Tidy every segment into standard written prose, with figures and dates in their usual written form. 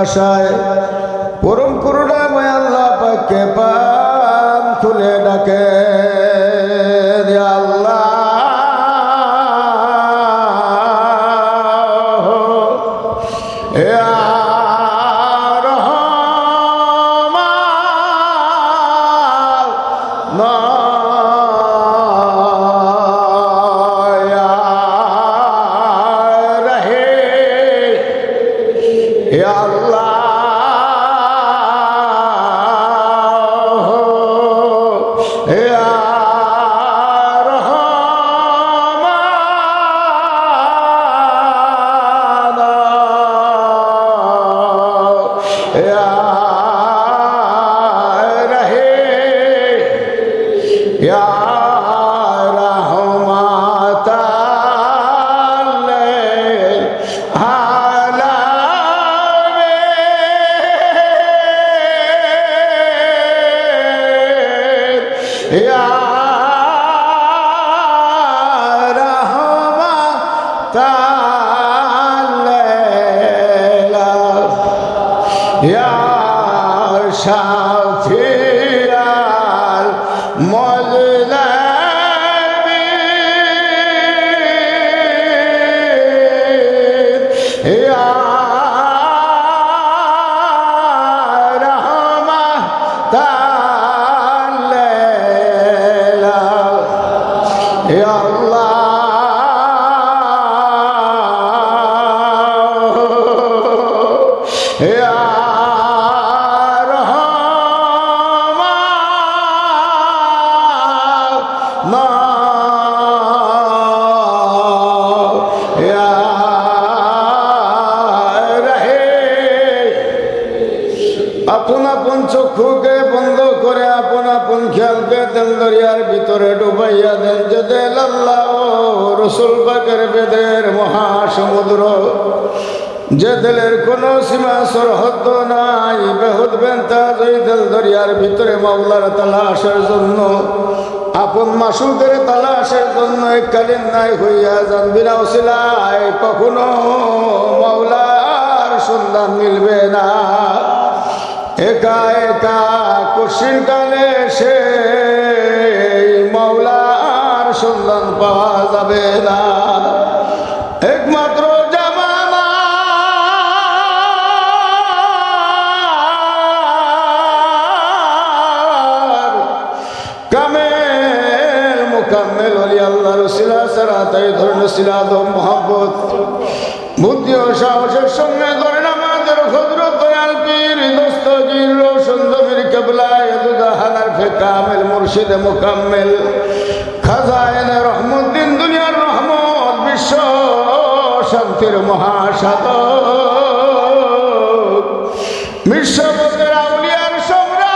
আশায় পরম করুণাময় আল্লাহ পাককে প্রাণ খুলে ডাকে আল্লাহ এ আপন আপন চক্ষুকে বন্ধ করে আপন আপন খেয়ালকে তেল দরিয়ার ভিতরে ডুবাইয়া দেন যে দেল আল্লাহ রসুল পাকের বেদের মহাসমুদ্র যে দেলের কোনো সীমা সরহদ নাই বেহুদ বেন্তাজ ওই দেল দরিয়ার ভিতরে মাওলার তালাশের জন্য আপন মাসুকের তালাশের জন্য এককালীন নাই হইয়া যান বিনা ওসিলায় কখনো মাওলার সন্ধান মিলবে না। একা একা কুশির কালে সে মাওলার সন্ধান পাওয়া যাবে না। একমাত্র জামানা কামেল মুকাম্মেল ওলি আল্লাহর সিলা ছাড়া তাই ধরনের সিলাদ ও মোহাব্বত বুদ্ধি ও সাহসের সঙ্গে ধরেন আমাদের হযরত দয়াল পীর দস্তগীর রোশন জমির কিবলা ইয়াদুজাহানার ফে কামেল মুর্শিদ মুকাম্মেল খাজায়েনে রহমুদ্দিন দুনিয়ার রহমত বিশ্ব শান্তির মহাসাধক বিশ্ববতের আউলিয়ার সম্রাট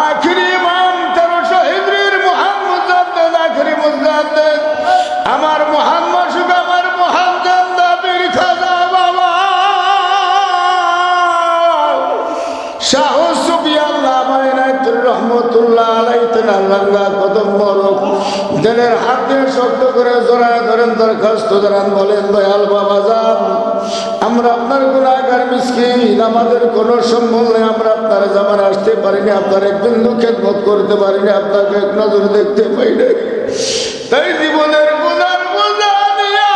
আখিরি ইমাম তেরো শহীদের মুহাম্মদ আখিরি মুজাদ্দেদ আমার মোহাম্মদ সুখ আমার মোহাম্মদ নবীর খাজা বাবা শাহ সুফি আল্লাহ মাইনাতুর রহমতুল্লাহ আলাইহি তাআলা কদম মোবারক দিলের হাত দিয়ে শক্ত করে জড়ায় ধরেন দরখাস্ত জানান বলেন দয়াল বাবা যান আমরা আপনার গুনাহগার মিসকিন আমাদের কোনো সম্বল নেই আমরা আপনার জামান আসতে পারিনি আপনার এক বিন্দু খেদমত করতে পারিনি আপনাকে এক নজর দেখতে পাইনি তাই জীবনের গুনার বোঝা নিয়া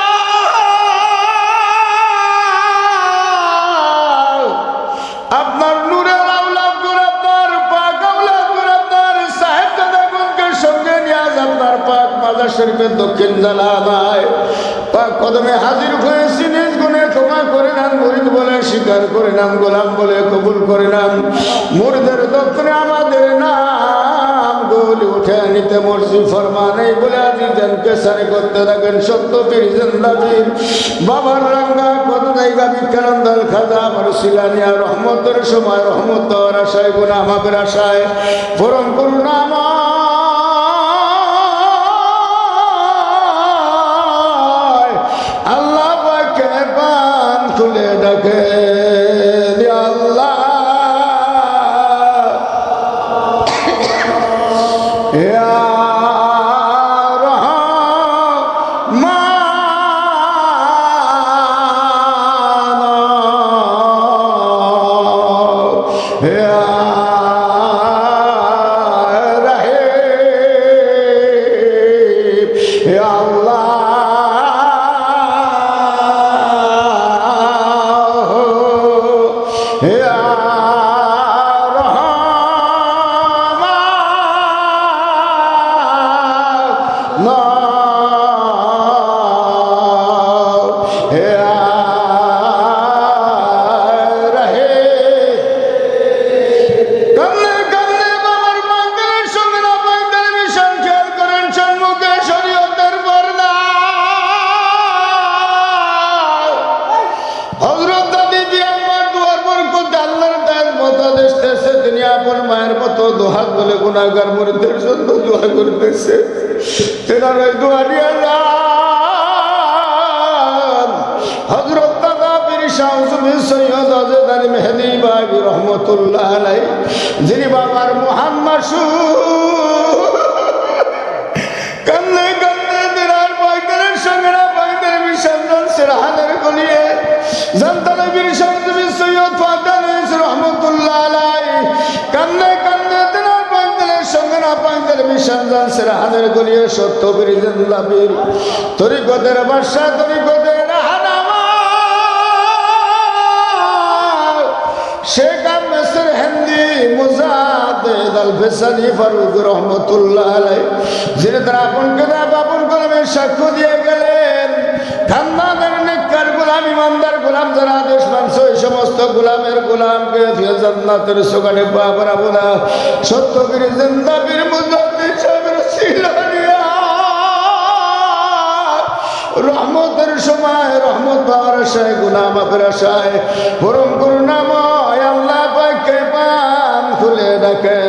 আপনার নূরের আওলাদ করে আপনার পাক আওলাদ করে আপনার সাহেব দাদাগণকে সঙ্গে নিয়ে আজ আপনার পাক মাজার শরীফের দক্ষিণ জানালায় পাক কদমে হাজির হয়েছি নিজ গুণে ক্ষমা করে নেন মুরিদ বলে স্বীকার করে নেন গোলাম বলে কবুল করে নেন মুরিদের দক্ষিণে আমাদের নাম গোলি উঠে নিতে মর্জি ফরমান এই বলে আজি জানকে সারে করতে থাকেন সত্য পীর জিন্দা পীর বাবার রাঙ্গা কত জায়গা বিখ্যানন্দল খাজা আমার শিলানিয়া রহমতের সময় রহমত আশায় গুনাহ মাফের আশায় পরম করুণাময় আল্লাহ পাকে প্রাণ খুলে ডাকে আল্লাহ ইয়া রহমান এত দোহাত বলে গুনাহগার মুরিদদের জন্য দোয়া করতেছে তেনার ওই দোয়া নিয়ে যান হযরত দাদা পীর শামসুদ্দিন সৈয়দ হযরত আলী মেহেদী বাবি রহমাতুল্লাহ আলাইহি যিনি বাবার মহান মাসুক কান্নে কান্নে তেনার পায়খানার সঙ্গে না পায়খানার বিসর্জন সেরাহানের গলিয়ে জানতানা পীর শামসুদ্দিন সৈয়দ ফাদানী রহমাতুল্লাহ আলাইহি কান্নে কান্নে তেনার পায়খানার সঙ্গে না পায়খানার বিসর্জন সেরাহানের গলিয়ে সত্য পীর জিন্দা পীর তরিকতের বাদশা তরিকতের রাহনামা শেখ আহমেদ হিন্দি মুজাদ্দিদ আল ফেসানি ফারুক রহমাতুল্লাহ আলাইহি যিনি তার আপন কিতাব আপন কলমে সাক্ষ্য দিয়ে গেলেন খানদানের নেককার গোলাম ইমানদার গোলাম যারা আদেশ মানছে ওই সমস্ত গোলামের গোলামকে জান্নাতের সুগানে পা বাড়াবো না সত্য পীর জিন্দা পীর মুজাদ্দিদ সাহেবের সিলানিয়া রহমতের সময় রহমত পাওয়ার আশায় গুনাহ মাফের আশায় পরম করুণাময় আল্লাহ পাককে পান খুলে ডাকে